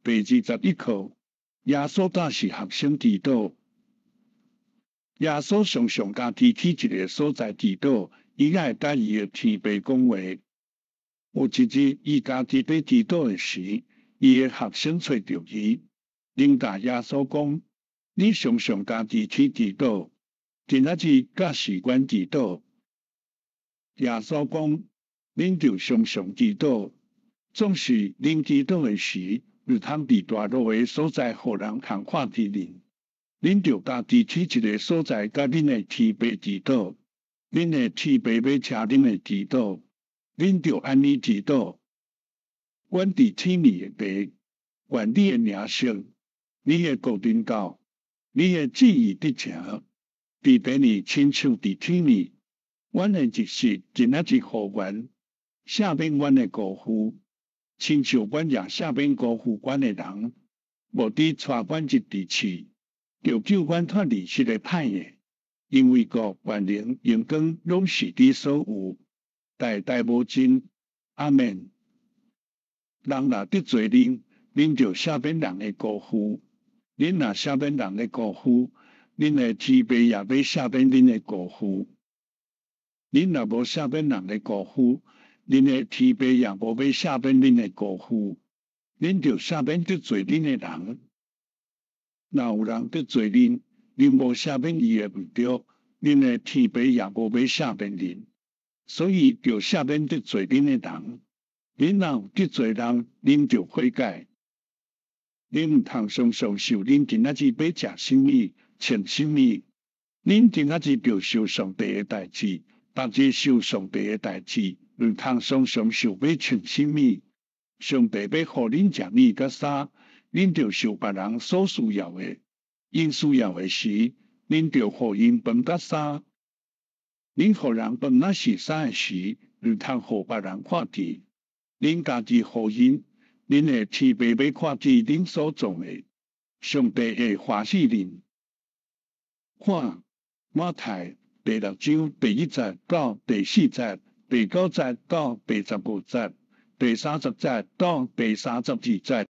第21课，耶稣当是学生祈祷。耶稣常常家己去一个所在祈祷，伊爱甲伊的天父讲话。有一日，伊家己在祈祷的时，伊的学生找到伊，领导耶稣讲：“你常常家己去祈祷，今仔日甲是阮祈祷。”耶稣讲：“恁就常常祈祷，总是恁祈祷的时，如通伫大路的所在，互人通看见恁。恁就家己去一个所在，甲恁的天父祈祷。恁的天父要听恁的祈祷，恁就安尼祈祷。阮伫天里的爸，愿你的名圣，你的国临到，你的旨意得成，伫地里亲像伫天里。阮的日食今仔日互阮，赦免阮的辜负，亲像阮也赦免辜负阮的人，无伫带阮入地去。就救阮脱离这个歹的，因为国、权能、荣光拢是你所有，代代无尽。阿门。人若得罪恁，恁就赦免人的辜负；恁若赦免人的辜负，恁的天父也要赦免恁的辜负。恁若无赦免人的辜负，恁的天父也无要赦免恁的辜负。恁就赦免得罪恁的人。若有人得罪恁，恁无赦免伊的毋对，恁的天父也无要赦免恁，所以就赦免得罪恁的人。恁若有得罪人，恁就悔改。恁毋通常常受恁今仔日要食什么、穿什么，恁今仔日就受上帝的代志，逐日受上帝的代志，毋通常常受要穿什么。上帝要互恁食米甲衫。恁就受别人所需要的，因需要的时，恁就互因饭甲衫。恁互人饭若是衫的时，如通互别人看见。恁家己互因，恁的天父要看见恁所做的，上帝会欢喜恁。看马太第6章第1節到第4節、第9節到第15節、第30節到第32節。